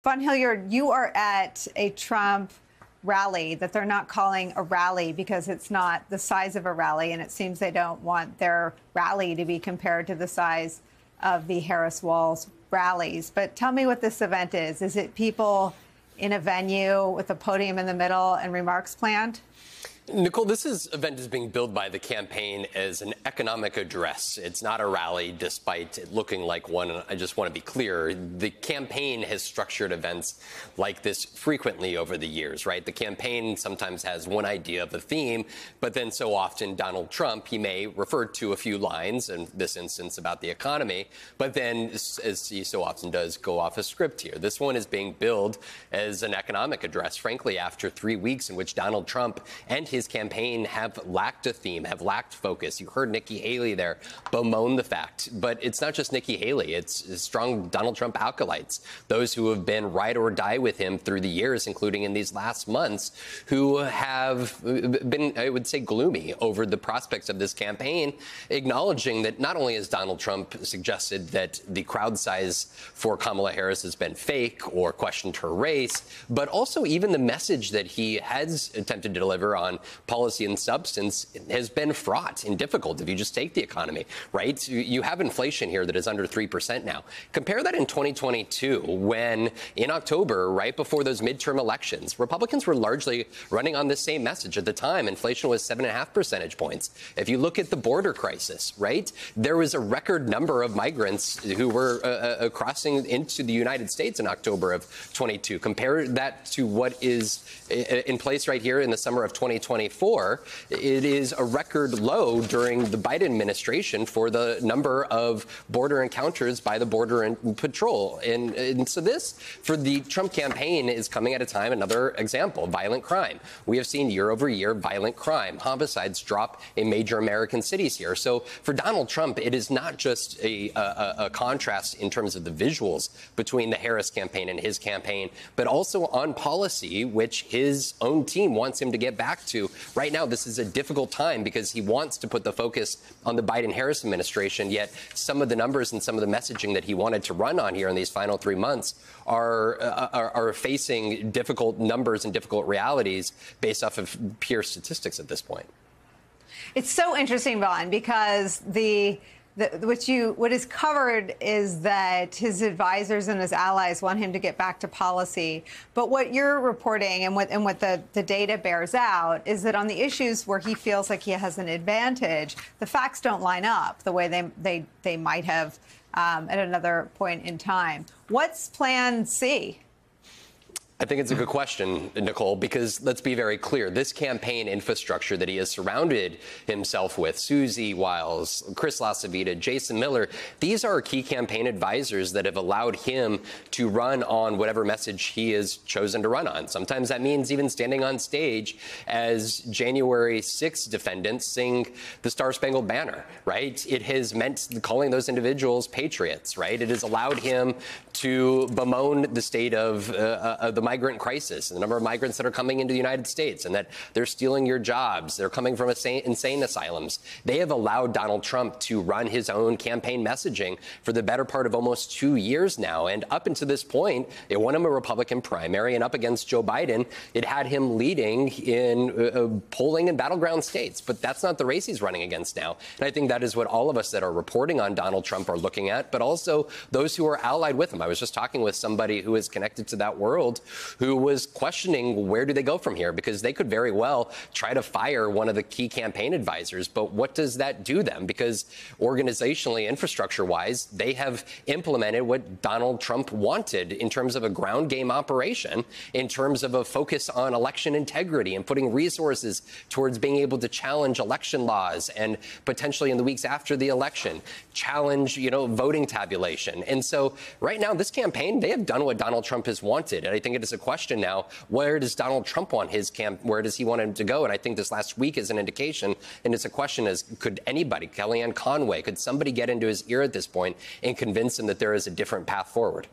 Vaughn Hillyard, you are at a Trump rally that they're not calling a rally because it's not the size of a rally, and it seems they don't want their rally to be compared to the size of the Harris-Walz rallies. But tell me what this event is. Is it people in a venue with a podium in the middle and remarks planned? Nicolle, this event is being billed by the campaign as an economic address. It's not a rally, despite it looking like one. And I just want to be clear. The campaign has structured events like this frequently over the years, right? The campaign sometimes has one idea of a theme, but then so often Donald Trump, he may refer to a few lines, in this instance about the economy, but then, as he so often does, go off a script here. This one is being billed as an economic address, frankly, after 3 weeks in which Donald Trump and his campaign have lacked a theme, have lacked focus. You heard Nikki Haley there bemoan the fact, but it's not just Nikki Haley. It's strong Donald Trump acolytes, those who have been ride or die with him through the years, including in these last months, who have been, I would say, gloomy over the prospects of this campaign, acknowledging that not only has Donald Trump suggested that the crowd size for Kamala Harris has been fake or questioned her race, but also even the message that he has attempted to deliver on policy and substance has been fraught and difficult. If you just take the economy, right? You have inflation here that is under 3% now. Compare that in 2022, when in October, right before those midterm elections, Republicans were largely running on the same message. At the time, inflation was 7.5 percentage points. If you look at the border crisis, right, there was a record number of migrants who were crossing into the United States in October of 22. Compare that to what is in place right here in the summer of 2024. It is a record low during the Biden administration for the number of border encounters by the Border and Patrol. And so this, for the Trump campaign, is coming at a time, another example, violent crime. We have seen year over year violent crime, homicides drop in major American cities here. So for Donald Trump, it is not just a contrast in terms of the visuals between the Harris campaign and his campaign, but also on policy, which his own team wants him to get back to. Right now, this is a difficult time because he wants to put the focus on the Biden-Harris administration, yet some of the numbers and some of the messaging that he wanted to run on here in these final 3 months are facing difficult numbers and difficult realities based off of pure statistics at this point. It's so interesting, Vaughn, because what is covered is that his advisors and his allies want him to get back to policy. But what you're reporting and what the data bears out is that on the issues where he feels like he has an advantage, the facts don't line up the way they might have at another point in time. What's Plan C? I think it's a good question, Nicolle, because let's be very clear. This campaign infrastructure that he has surrounded himself with, Susie Wiles, Chris LaCivita, Jason Miller, these are key campaign advisors that have allowed him to run on whatever message he has chosen to run on. Sometimes that means even standing on stage as January 6th defendants sing the Star-Spangled Banner, right? It has meant calling those individuals patriots, right? It has allowed him to bemoan the state of the migrant crisis and the number of migrants that are coming into the United States and that they're stealing your jobs. They're coming from insane asylums. They have allowed Donald Trump to run his own campaign messaging for the better part of almost 2 years now. And up until this point, it won him a Republican primary, and up against Joe Biden, it had him leading in polling in battleground states. But that's not the race he's running against now. And I think that is what all of us that are reporting on Donald Trump are looking at, but also those who are allied with him. I was just talking with somebody who is connected to that world who was questioning where do they go from here, because they could very well try to fire one of the key campaign advisors. But what does that do them? Because organizationally, infrastructure-wise, they have implemented what Donald Trump wanted in terms of a ground game operation, in terms of a focus on election integrity and putting resources towards being able to challenge election laws and potentially in the weeks after the election, challenge, voting tabulation. And so right now, this campaign, they have done what Donald Trump has wanted. And I think it is a question now, where does Donald Trump want his where does he want him to go? And I think this last week is an indication. And it's a question is, could anybody, Kellyanne Conway, could somebody get into his ear at this point and convince him that there is a different path forward?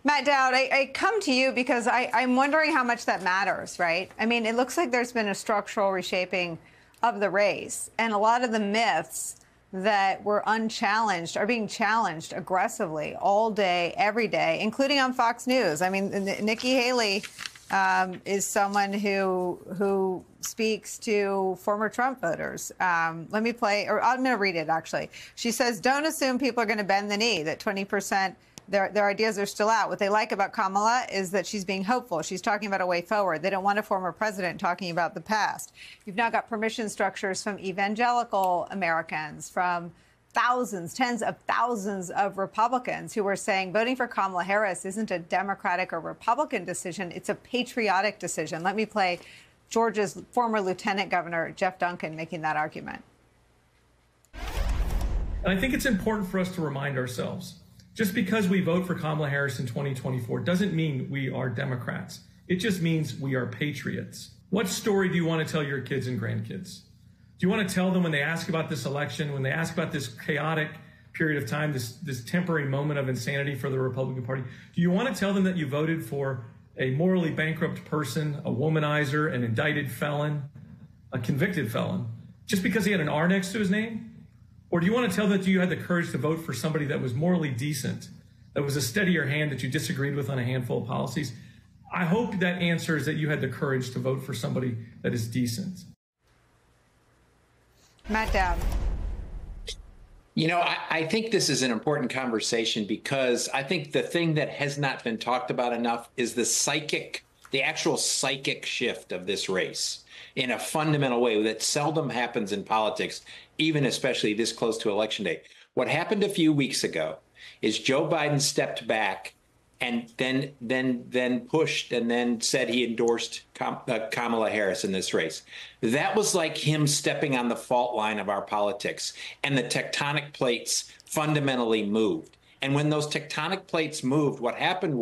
Matt Dowd, I come to you because I'm wondering how much that matters, right? I mean, it looks like there's been a structural reshaping of the race, and a lot of the myths that were unchallenged are being challenged aggressively all day, every day, including on Fox News. I mean, Nikki Haley is someone who speaks to former Trump voters. Let me play, or I'm going to read it, actually. She says, don't assume people are going to bend the knee, that 20%, their ideas are still out. What they like about Kamala is that she's being hopeful. She's talking about a way forward. They don't want a former president talking about the past. You've now got permission structures from evangelical Americans, from thousands, tens of thousands of Republicans who are saying voting for Kamala Harris isn't a Democratic or Republican decision. It's a patriotic decision. Let me play Georgia's former Lieutenant Governor Jeff Duncan making that argument. And I think it's important for us to remind ourselves, just because we vote for Kamala Harris in 2024 doesn't mean we are Democrats. It just means we are patriots. What story do you want to tell your kids and grandkids? Do you want to tell them when they ask about this election, when they ask about this chaotic period of time, this temporary moment of insanity for the Republican Party? Do you want to tell them that you voted for a morally bankrupt person, a womanizer, an indicted felon, a convicted felon, just because he had an R next to his name? Or do you want to tell them that you had the courage to vote for somebody that was morally decent, that was a steadier hand, that you disagreed with on a handful of policies? I hope that answers that you had the courage to vote for somebody that is decent. Matt Dowd. You know, I think this is an important conversation because I think the thing that has not been talked about enough is the actual psychic shift of this race in a fundamental way that seldom happens in politics, even especially this close to Election Day. What happened a few weeks ago is Joe Biden stepped back and then pushed and then said he endorsed Kamala Harris in this race. That was like him stepping on the fault line of our politics, and the tectonic plates fundamentally moved. And when those tectonic plates moved, what happened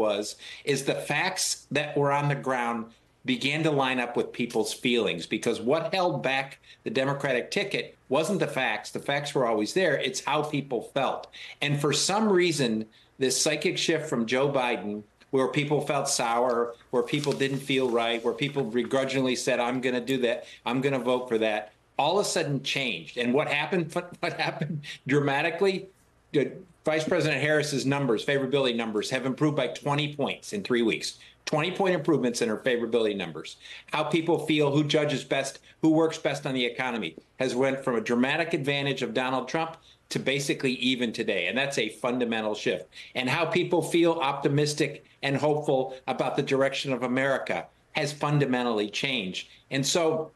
is the facts that were on the ground began to line up with people's feelings, because what held back the Democratic ticket wasn't the facts. The facts were always there. It's how people felt. And for some reason, this psychic shift from Joe Biden, where people felt sour, where people didn't feel right, where people begrudgingly said, I'm going to do that, I'm going to vote for that, all of a sudden changed. And what happened dramatically? Vice President Harris's numbers, favorability numbers, have improved by 20 points in 3 weeks. 20-point improvements in her favorability numbers. How people feel, who judges best, who works best on the economy, has went from a dramatic advantage of Donald Trump to basically even today. And that's a fundamental shift. And how people feel optimistic and hopeful about the direction of America has fundamentally changed. And so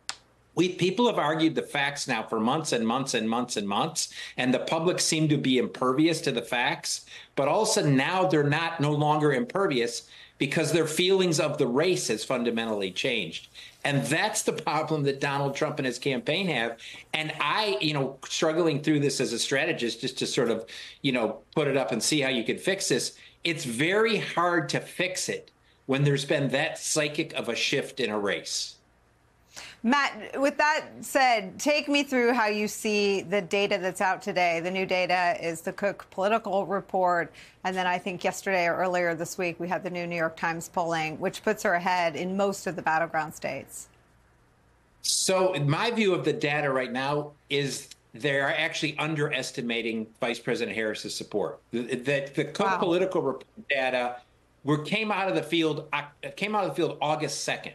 people have argued the facts now for months and months and months and months, and the public seem to be impervious to the facts. But all of a sudden now they're no longer impervious, because their feelings of the race has fundamentally changed. And that's the problem that Donald Trump and his campaign have. And I, struggling through this as a strategist, just to sort of, put it up and see how you can fix this, it's very hard to fix it when there's been that psychic of a shift in a race. Matt, with that said, take me through how you see the data that's out today. The new data is the Cook political report. And then I think yesterday or earlier this week, we had the new New York Times polling, which puts her ahead in most of the battleground states. So my view of the data right now is they're actually underestimating Vice President Harris's support. The Cook political report data came out of the field August 2nd.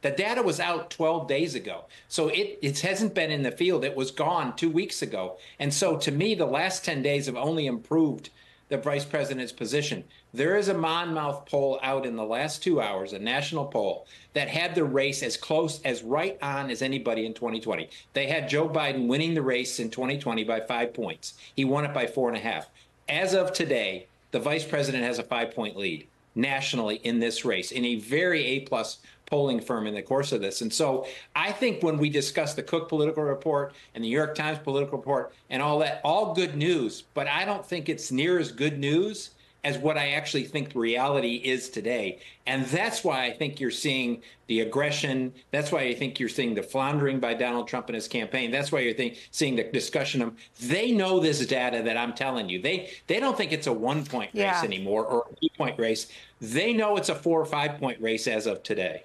The data was out 12 days ago. So it hasn't been in the field. It was gone 2 weeks ago. And so to me, the last 10 days have only improved the vice president's position. There is a Monmouth poll out in the last 2 hours, a national poll, that had the race as close, as right on as anybody in 2020. They had Joe Biden winning the race in 2020 by 5 points. He won it by 4.5. As of today, the vice president has a 5-point lead nationally in this race, in a very A-plus polling firm in the course of this. And so I think when we discuss the Cook political report and the New York Times political report and all that, all good news, but I don't think it's near as good news as what I actually think the reality is today. And that's why I think you're seeing the aggression. That's why I think you're seeing the floundering by Donald Trump and his campaign. That's why you're seeing the discussion of, they know this data that I'm telling you. They don't think it's a 1-point race anymore or a 2-point race. They know it's a 4 or 5-point race as of today.